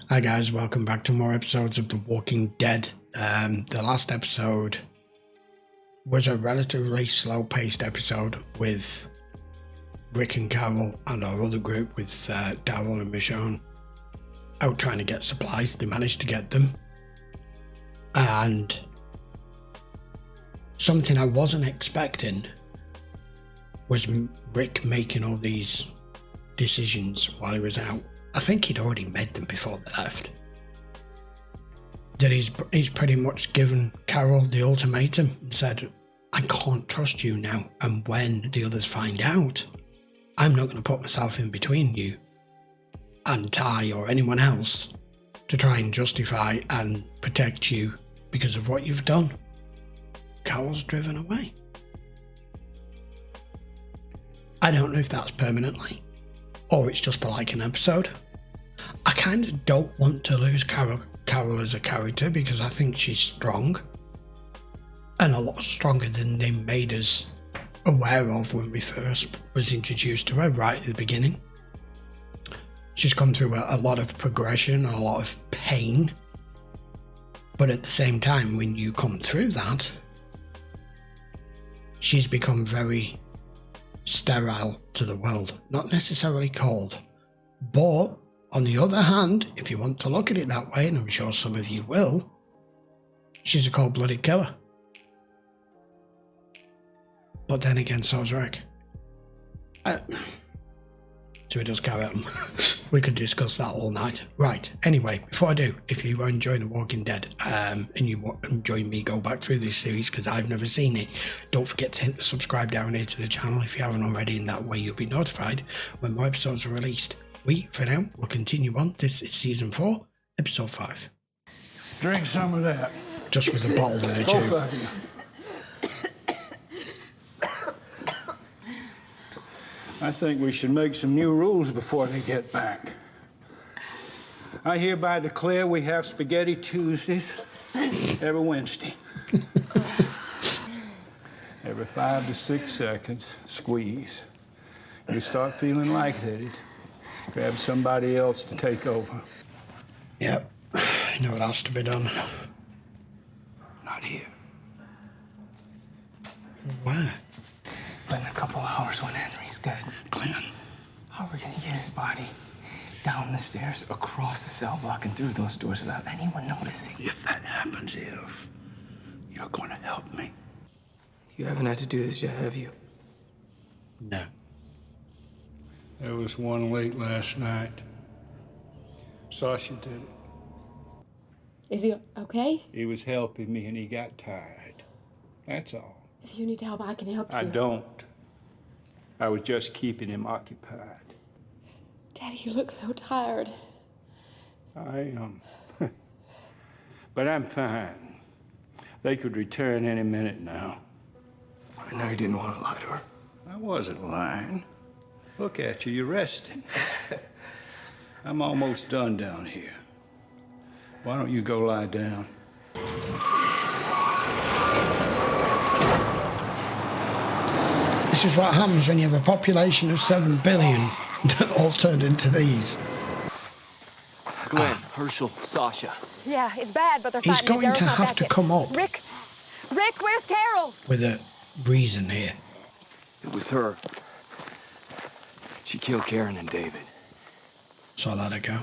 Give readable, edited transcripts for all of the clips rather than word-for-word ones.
Hi guys, welcome back to more episodes of The Walking Dead. The last episode was a relatively slow-paced episode with Rick and Carol and our other group with Daryl and Michonne out trying to get supplies. They managed to get them. And something I wasn't expecting was Rick making all these decisions while he was out. I think he'd already made them before they left. That he's pretty much given Carol the ultimatum and said, I can't trust you now, and when the others find out, I'm not going to put myself in between you and Ty or anyone else to try and justify and protect you because of what you've done. Carol's driven away. I don't know if that's permanently or it's just for like an episode. I kind of don't want to lose Carol as a character because I think she's strong and a lot stronger than they made us aware of when we first was introduced to her right at the beginning. She's come through a lot of progression and a lot of pain, but at the same time, when you come through that, she's become very sterile to the world, not necessarily cold, but on the other hand, if you want to look at it that way, and I'm sure some of you will, she's a cold-blooded killer. But then again, so's Rick. So we just carry on. We could discuss that all night. Right, anyway, before I do, if you are enjoying The Walking Dead and you enjoy me go back through this series because I've never seen it, don't forget to hit the subscribe down here to the channel if you haven't already, and that way you'll be notified when more episodes are released. For now, we'll continue on. This is Season 4, Episode 5. Drink some of that. Just with a bottle and a tube. Both of you. I think we should make some new rules before they get back. I hereby declare we have Spaghetti Tuesdays every Wednesday. Every 5 to 6 seconds, squeeze. You start feeling lightheaded, grab somebody else to take over. Yep, I know what has to be done. Not here. Where? But in a couple hours when Henry's dead, Glenn. how are we gonna get his body down the stairs, across the cell block, and through those doors without anyone noticing? If that happens, you're gonna help me. You haven't had to do this yet, have you? No. There was one late last night. Sasha did it. Is he okay? He was helping me and he got tired. That's all. If you need help, I can help you. I don't. I was just keeping him occupied. Daddy, you look so tired. I am. But I'm fine. They could return any minute now. I know you didn't want to lie to her. I wasn't lying. Look at you, you're resting. I'm almost done down here. Why don't you go lie down? This is what happens when you have a population of 7 billion that all turned into these. Glenn, Herschel, Sasha. Yeah, it's bad, but they're He's fighting. going to have to come up Rick, where's Carol? with a reason here. It was her. She killed Karen and David. So let it go.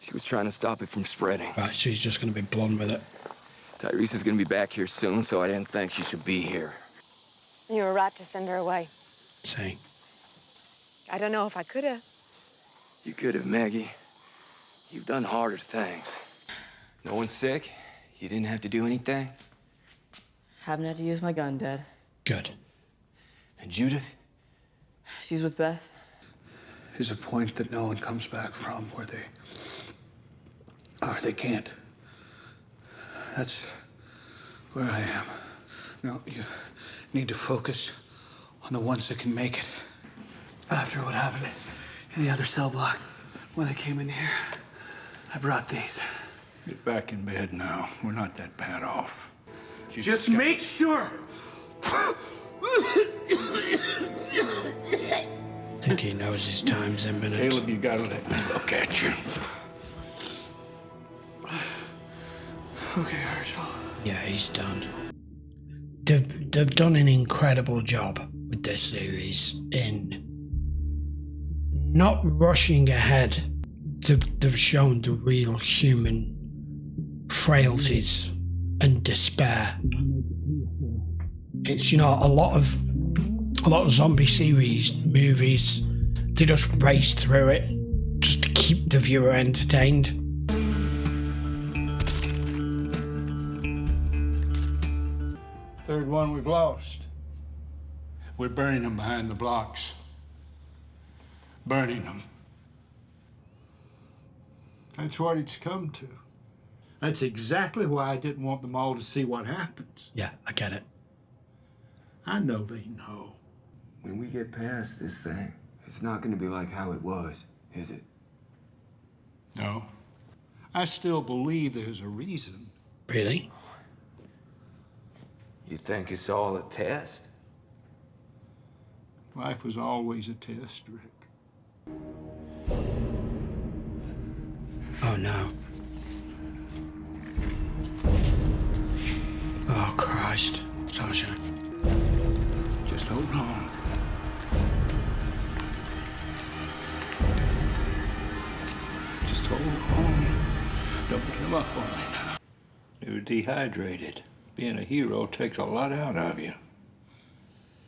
She was trying to stop it from spreading. Right, so he's just going to be blunt with it. Tyrese is going to be back here soon, so I didn't think she should be here. You were right to send her away. See. I don't know if I could have. You could have, Maggie. You've done harder things. No one's sick. You didn't have to do anything. Haven't had to use my gun, Dad. Good. And Judith? She's with Beth. Is a point that no one comes back from where they can't. That's where I am. No, you need to focus on the ones that can make it. After what happened in the other cell block, when I came in here, I brought these. Get back in bed now. We're not that bad off. Just make sure. think he knows his time's imminent. Caleb, you gotta let me look at you. Okay, Herschel. Yeah, he's done. They've done an incredible job with this series in not rushing ahead. They've shown the real human frailties and despair. It's, you know, a lot of zombie series movies, they just race through it just to keep the viewer entertained. Third one we've lost. We're burning them behind the blocks. Burning them. That's what it's come to. That's exactly why I didn't want them all to see what happens. Yeah, I get it. I know they know. When we get past this thing, it's not gonna be like how it was, is it? No. I still believe there's a reason. Really? You think it's all a test? Life was always a test, Rick. Oh no. Oh Christ, Sasha. Just hold on. Just hold on. Don't give up on me now. You're dehydrated. Being a hero takes a lot out of you.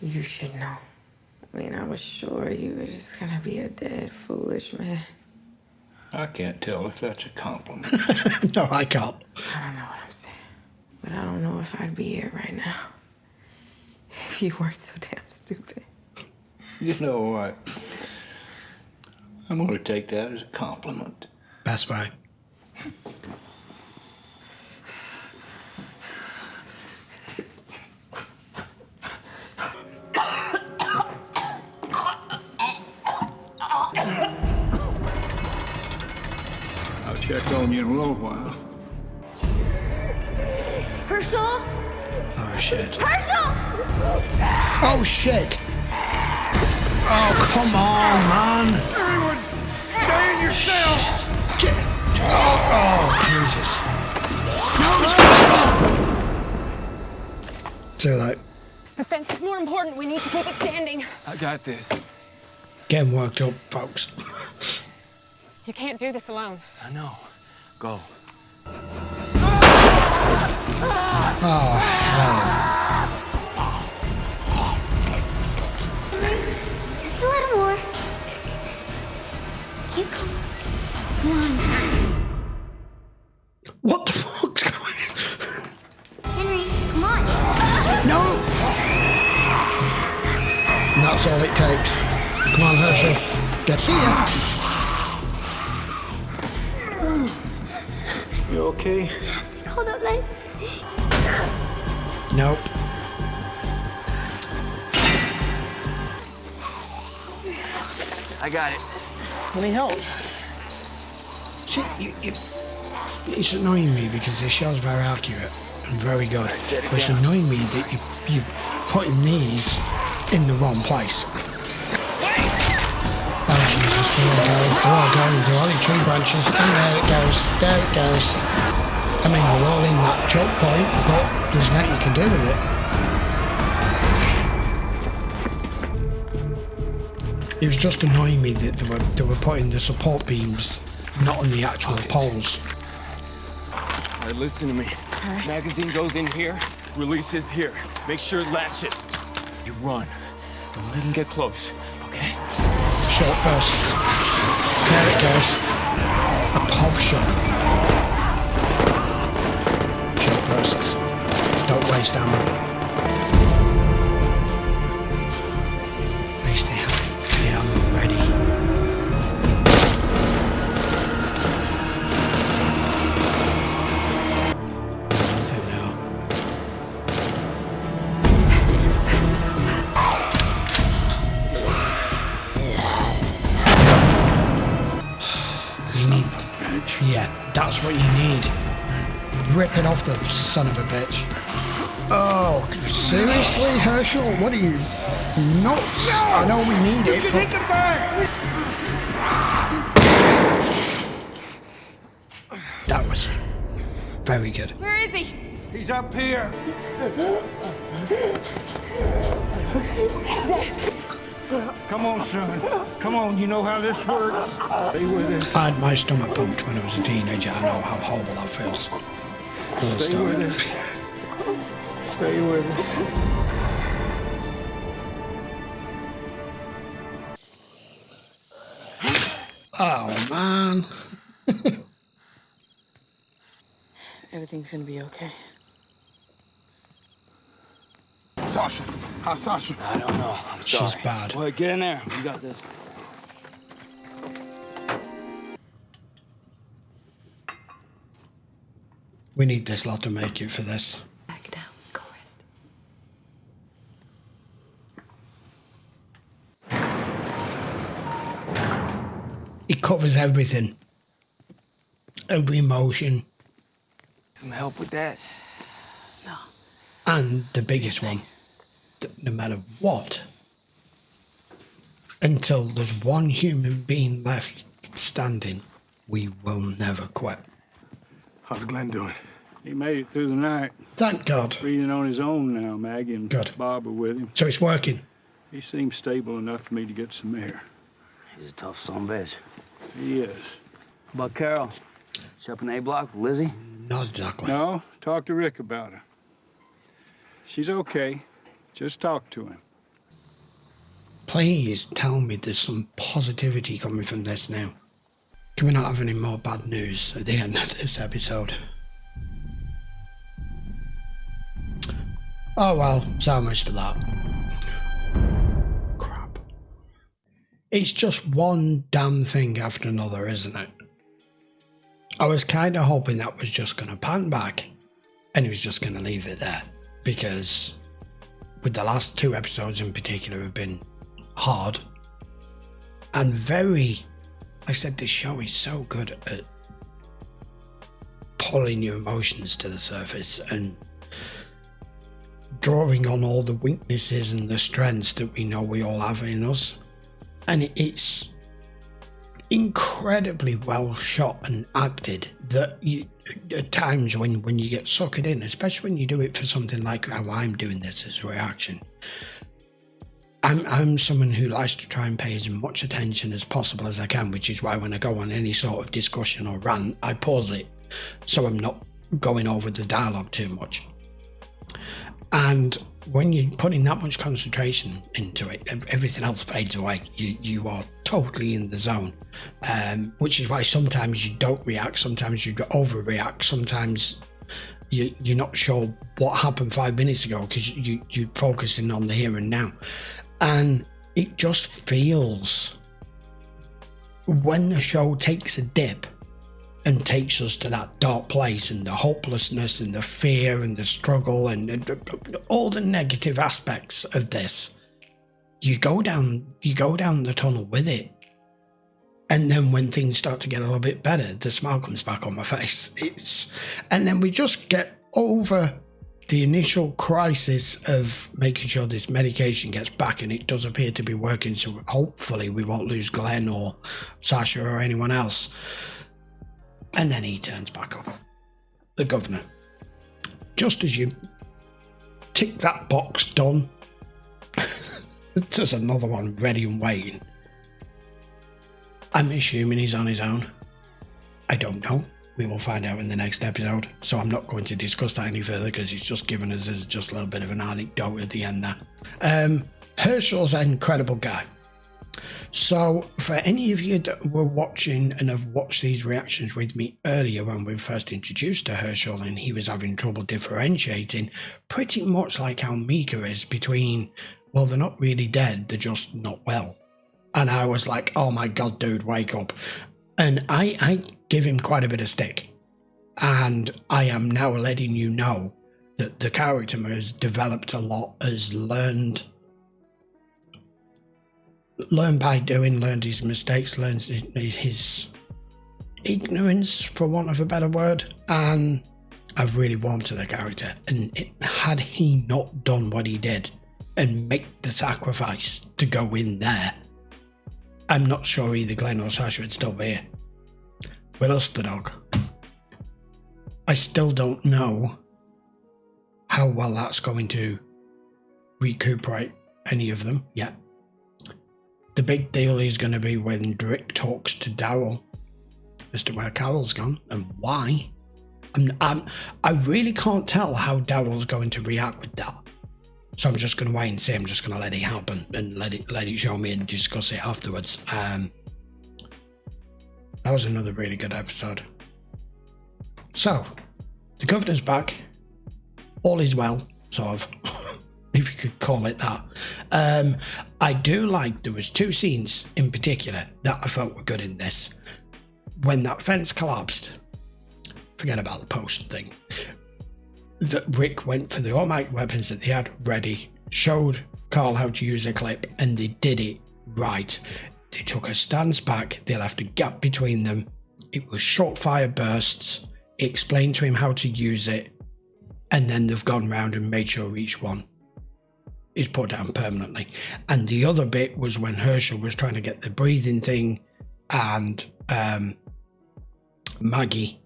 You should know. I mean, I was sure you were just gonna be a dead, foolish man. I can't tell if that's a compliment. No, I can't. I don't know what I'm saying. But I don't know if I'd be here right now if you weren't so damn stupid. You know what? I'm gonna take that as a compliment. Best way. I'll check on you in a little while. Herschel? Oh shit. Herschel! Oh shit! Oh come on, man! Everyone, stay in your cells! Shit. Oh Jesus! No, it's too late. The fence is more important. We need to keep it standing. I got this. Getting worked up, folks. You can't do this alone. I know. Go. Oh hell! Just a little more. You come on. What the fuck's going on? Henry, come on. No! And that's all it takes. Come on, Herschel. Get to you. You okay? Hold up, legs. Nope. I got it. Let me help. See, it's annoying me because this show's very accurate and very good. But it's annoying me that you're putting these in the wrong place. Oh Jesus, they're all going through all the tree branches, and there it goes. I mean, we're all in that choke point, but there's nothing you can do with it. It was just annoying me that they were putting the support beams not on the actual poles. All right, listen to me. Magazine goes in here, releases here. Make sure it latches. You run. Don't let him get close, okay? Short burst. There it goes. A POV shot. Short bursts. Don't waste ammo. At least they have the ammo ready. Nothing now. You need... Yeah, that's what you need. Rip it off the son of a bitch. Oh, seriously, Herschel? What are you, nuts? I know we need it, but... That was very good. Where is he? He's up here. Come on, son. Come on, you know how this works. Stay with us. I had my stomach pumped when I was a teenager. I know how horrible that feels. Stay with us. Stay with us. Oh, man. Everything's gonna be okay. Sasha, how's Sasha? I don't know. I'm sorry. She's bad. Boy, get in there. We got this. We need this lot to make it for this. Back down. Go rest. It covers everything. Every emotion. Some help with that? No. And the biggest one, that no matter what, until there's one human being left standing, we will never quit. How's Glenn doing? He made it through the night. Thank God. Breathing on his own now. Maggie and Good. Bob are with him. So it's working. He seems stable enough for me to get some air. He's a tough son of a bitch. He is. How about Carol? She up in A block with Lizzie? Not exactly. No, talk to Rick about her. She's okay. Just talk to him. Please tell me there's some positivity coming from this now. Can we not have any more bad news at the end of this episode? Oh well, so much to that. Crap. It's just one damn thing after another, isn't it? I was kind of hoping that was just going to pan back and he was just going to leave it there, because with the last two episodes in particular have been hard and very, I said, this show is so good at pulling your emotions to the surface and drawing on all the weaknesses and the strengths that we know we all have in us. And it's incredibly well shot and acted that you, at times when you get suckered in, especially when you do it for something like how I'm doing this as a reaction, I'm someone who likes to try and pay as much attention as possible as I can, which is why when I go on any sort of discussion or rant, I pause it so I'm not going over the dialogue too much. And when you're putting that much concentration into it, everything else fades away. You are totally in the zone, which is why sometimes you don't react, sometimes you overreact, sometimes you're not sure what happened 5 minutes ago because you're focusing on the here and now. And it just feels, when the show takes a dip and takes us to that dark place and the hopelessness and the fear and the struggle and all the negative aspects of this, you go down the tunnel with it. And then when things start to get a little bit better, the smile comes back on my face. And then we just get over the initial crisis of making sure this medication gets back, and it does appear to be working, so hopefully we won't lose Glenn or Sasha or anyone else. And then he turns back up, the governor. Just as you tick that box done, there's another one ready and waiting. I'm assuming he's on his own. I don't know. We will find out in the next episode. So I'm not going to discuss that any further because he's just given us as just a little bit of an anecdote at the end there. Herschel's an incredible guy. So for any of you that were watching and have watched these reactions with me earlier when we were first introduced to Herschel and he was having trouble differentiating, pretty much like how Mika is between, well, they're not really dead, they're just not well. And I was like, oh my God, dude, wake up. And I give him quite a bit of stick. And I am now letting you know that the character has developed a lot, has learned by doing, learned his mistakes, learned his ignorance, for want of a better word. And I've really warmed to the character, and had he not done what he did and make the sacrifice to go in there, I'm not sure either Glenn or Sasha would still be here. With us, the dog. I still don't know how well that's going to recuperate any of them yet. The big deal is going to be when Rick talks to Daryl as to where Carol's gone and why. I really can't tell how Daryl's going to react with that. So I'm just going to wait and see. I'm just going to let it happen and let it show me and discuss it afterwards. That was another really good episode. So, the governor's back. All is well, sort of, if you could call it that. I do like, there was 2 scenes in particular that I felt were good in this. When that fence collapsed, forget about the post thing, that Rick went for the automatic weapons that they had ready, showed Carl how to use a clip, and they did it right. They took a stance back, they left a gap between them. It was short fire bursts. It explained to him how to use it, and then they've gone round and made sure each one is put down permanently. And the other bit was when Herschel was trying to get the breathing thing, and Maggie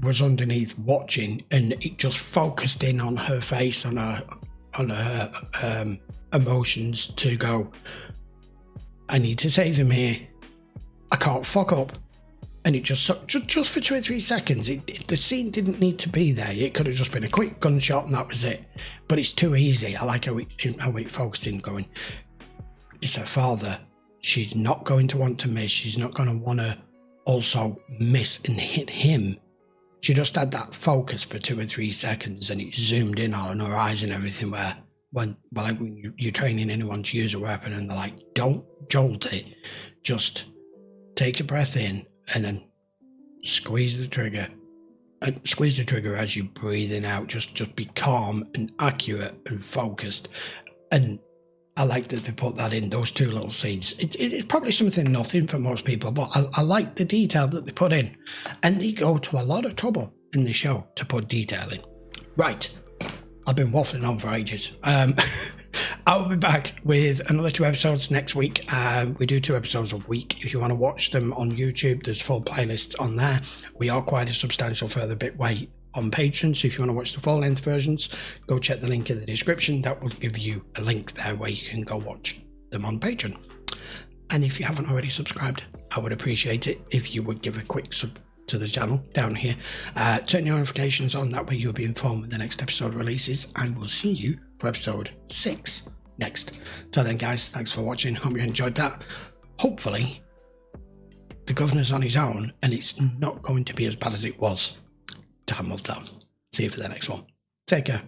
was underneath watching, and it just focused in on her face, on her emotions, to go, I need to save him here, I can't fuck up. And it just for 2 or 3 seconds, the scene didn't need to be there. It could have just been a quick gunshot and that was it. But it's too easy. I like how it focused in, going, it's her father. She's not going to want to miss. She's not going to want to also miss and hit him. She just had that focus for 2 or 3 seconds, and it zoomed in on her eyes and everything, where when you're training anyone to use a weapon and they're like, don't jolt it, just take a breath in and then squeeze the trigger. And squeeze the trigger as you're breathing out. Just be calm and accurate and focused. And I like that they put that in, those 2 little scenes. It's probably nothing for most people, but I like the detail that they put in. And they go to a lot of trouble in the show to put detail in. Right, I've been waffling on for ages. I'll be back with another 2 episodes next week. We do 2 episodes a week. If you want to watch them on YouTube, there's full playlists on there. We are quite a substantial further bit way on Patreon, so if you want to watch the full length versions, go check the link in the description. That will give you a link there where you can go watch them on Patreon. And if you haven't already subscribed, I would appreciate it if you would give a quick sub to the channel down here. Turn your notifications on, that way you'll be informed when the next episode releases, and we'll see you for episode 6 next. So then, guys, thanks for watching. Hope you enjoyed that. Hopefully the governor's on his own and it's not going to be as bad as it was. Time will tell. See you for the next one. Take care.